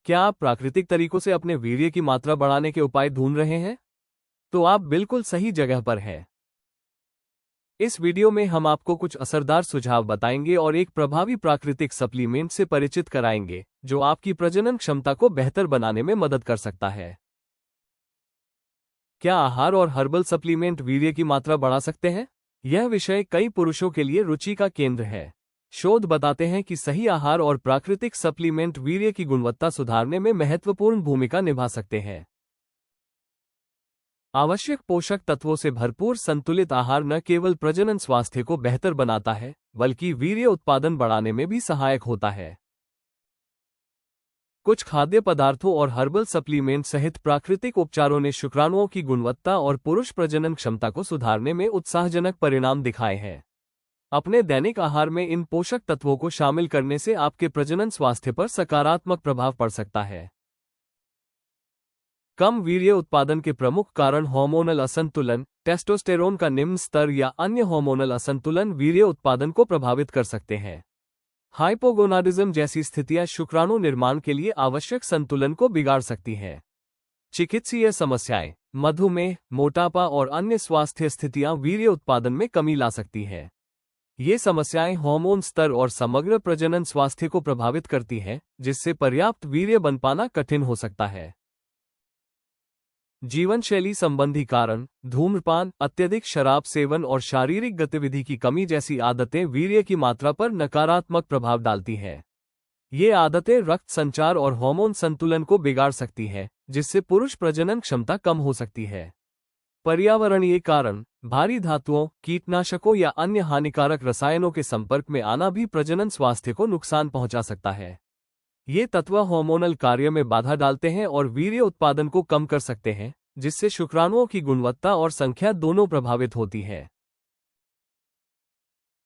क्या आप प्राकृतिक तरीकों से अपने वीर्य की मात्रा बढ़ाने के उपाय ढूंढ रहे हैं? तो आप बिल्कुल सही जगह पर हैं। इस वीडियो में हम आपको कुछ असरदार सुझाव बताएंगे और एक प्रभावी प्राकृतिक सप्लीमेंट से परिचित कराएंगे, जो आपकी प्रजनन क्षमता को बेहतर बनाने में मदद कर सकता है। क्या आहार और हर्बल सप्लीमेंट वीर्य की मात्रा बढ़ा सकते हैं? यह विषय कई पुरुषों के लिए रुचि का केंद्र है। शोध बताते हैं कि सही आहार और प्राकृतिक सप्लीमेंट वीर्य की गुणवत्ता सुधारने में महत्वपूर्ण भूमिका निभा सकते हैं। आवश्यक पोषक तत्वों से भरपूर संतुलित आहार न केवल प्रजनन स्वास्थ्य को बेहतर बनाता है, बल्कि वीर्य उत्पादन बढ़ाने में भी सहायक होता है। कुछ खाद्य पदार्थों और हर्बल सप्लीमेंट सहित प्राकृतिक उपचारों ने शुक्राणुओं की गुणवत्ता और पुरुष प्रजनन क्षमता को सुधारने में उत्साहजनक परिणाम दिखाए हैं। अपने दैनिक आहार में इन पोषक तत्वों को शामिल करने से आपके प्रजनन स्वास्थ्य पर सकारात्मक प्रभाव पड़ सकता है। कम वीर्य उत्पादन के प्रमुख कारण हार्मोनल असंतुलन, टेस्टोस्टेरोन का निम्न स्तर या अन्य हार्मोनल असंतुलन वीर्य उत्पादन को प्रभावित कर सकते हैं। हाइपोगोनाडिज्म जैसी स्थितियां शुक्राणु निर्माण के लिए आवश्यक संतुलन को बिगाड़ सकती हैं। चिकित्सीय समस्याएं, मधुमेह, मोटापा और अन्य स्वास्थ्य स्थितियां वीर्य उत्पादन में कमी ला सकती हैं। ये समस्याएं हार्मोन स्तर और समग्र प्रजनन स्वास्थ्य को प्रभावित करती हैं, जिससे पर्याप्त वीर्य बन पाना कठिन हो सकता है। जीवनशैली संबंधी कारण, धूम्रपान, अत्यधिक शराब सेवन और शारीरिक गतिविधि की कमी जैसी आदतें वीर्य की मात्रा पर नकारात्मक प्रभाव डालती हैं। ये आदतें रक्त संचार और हार्मोन संतुलन को बिगाड़ सकती हैं, जिससे पुरुष प्रजनन क्षमता कम हो सकती है। पर्यावरणीय कारण, भारी धातुओं, कीटनाशकों या अन्य हानिकारक रसायनों के संपर्क में आना भी प्रजनन स्वास्थ्य को नुकसान पहुंचा सकता है। ये तत्व हार्मोनल कार्य में बाधा डालते हैं और वीर्य उत्पादन को कम कर सकते हैं, जिससे शुक्राणुओं की गुणवत्ता और संख्या दोनों प्रभावित होती है।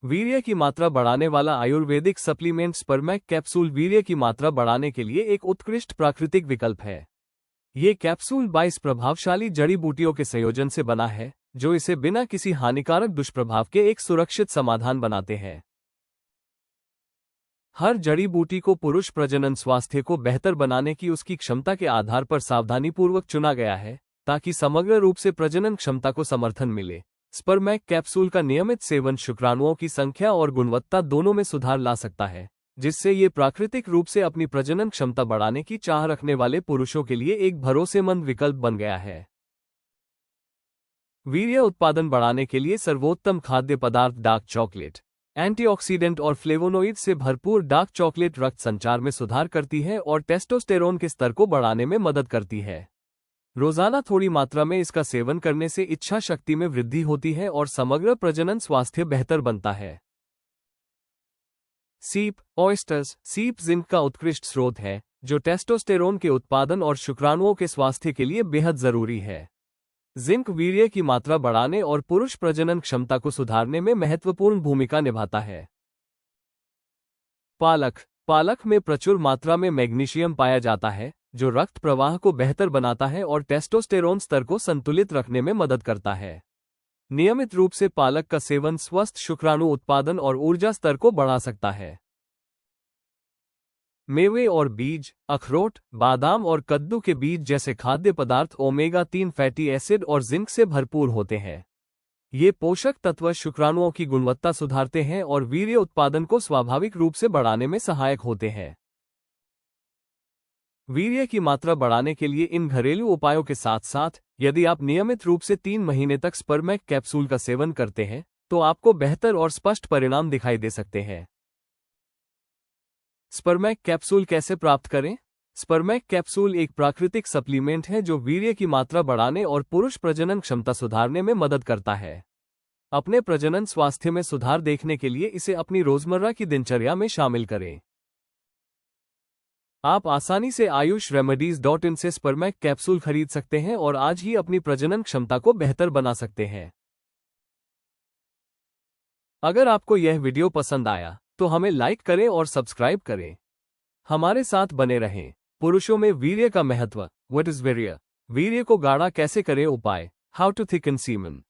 वीर्य की मात्रा बढ़ाने वाला आयुर्वेदिक सप्लीमेंट स्पर्मैक कैप्सूल वीर्य की मात्रा बढ़ाने के लिए एक उत्कृष्ट प्राकृतिक विकल्प है। ये कैप्सूल 22 प्रभावशाली जड़ी बूटियों के संयोजन से बना है, जो इसे बिना किसी हानिकारक दुष्प्रभाव के एक सुरक्षित समाधान बनाते हैं। हर जड़ी बूटी को पुरुष प्रजनन स्वास्थ्य को बेहतर बनाने की उसकी क्षमता के आधार पर सावधानीपूर्वक चुना गया है, ताकि समग्र रूप से प्रजनन क्षमता को समर्थन मिले। स्पर्मैक कैप्सूल का नियमित सेवन शुक्राणुओं की संख्या और गुणवत्ता दोनों में सुधार ला सकता है, जिससे ये प्राकृतिक रूप से अपनी प्रजनन क्षमता बढ़ाने की चाह रखने वाले पुरुषों के लिए एक भरोसेमंद विकल्प बन गया है। वीर्य उत्पादन बढ़ाने के लिए सर्वोत्तम खाद्य पदार्थ डार्क चॉकलेट। एंटीऑक्सीडेंट और फ्लेवोनोइड से भरपूर डार्क चॉकलेट रक्त संचार में सुधार करती है और टेस्टोस्टेरोन के स्तर को बढ़ाने में मदद करती है। रोजाना थोड़ी मात्रा में इसका सेवन करने से इच्छा शक्ति में वृद्धि होती है और समग्र प्रजनन स्वास्थ्य बेहतर बनता है। सीप, ऑयस्टर्स। सीप जिंक का उत्कृष्ट स्रोत है, जो टेस्टोस्टेरोन के उत्पादन और शुक्राणुओं के स्वास्थ्य के लिए बेहद जरूरी है। जिंक वीर्य की मात्रा बढ़ाने और पुरुष प्रजनन क्षमता को सुधारने में महत्वपूर्ण भूमिका निभाता है। पालक। पालक में प्रचुर मात्रा में मैग्नीशियम पाया जाता है, जो रक्त प्रवाह को बेहतर बनाता है और टेस्टोस्टेरोन स्तर को संतुलित रखने में मदद करता है। नियमित रूप से पालक का सेवन स्वस्थ शुक्राणु उत्पादन और ऊर्जा स्तर को बढ़ा सकता है। मेवे और बीज। अखरोट, बादाम और कद्दू के बीज जैसे खाद्य पदार्थ ओमेगा-3 फैटी एसिड और जिंक से भरपूर होते हैं। ये पोषक तत्व शुक्राणुओं की गुणवत्ता सुधारते हैं और वीर्य उत्पादन को स्वाभाविक रूप से बढ़ाने में सहायक होते हैं। वीर्य की मात्रा बढ़ाने के लिए इन घरेलू उपायों के साथ साथ, यदि आप नियमित रूप से 3 महीने तक स्पर्मैक कैप्सूल का सेवन करते हैं, तो आपको बेहतर और स्पष्ट परिणाम दिखाई दे सकते हैं। स्पर्मैक कैप्सूल कैसे प्राप्त करें? स्पर्मैक कैप्सूल एक प्राकृतिक सप्लीमेंट है जो वीर्य की मात्रा बढ़ाने और पुरुष प्रजनन क्षमता सुधारने में मदद करता है। अपने प्रजनन स्वास्थ्य में सुधार देखने के लिए इसे अपनी रोजमर्रा की दिनचर्या में शामिल करें। आप आसानी से ayushremedies.in से स्पर्मैक कैप्सूल खरीद सकते हैं और आज ही अपनी प्रजनन क्षमता को बेहतर बना सकते हैं। अगर आपको यह वीडियो पसंद आया, तो हमें लाइक करें और सब्सक्राइब करें। हमारे साथ बने रहें। पुरुषों में वीर्य का महत्व। व्हाट इज वीर्य? वीर्य को गाढ़ा कैसे करें? उपाय। How to thicken semen.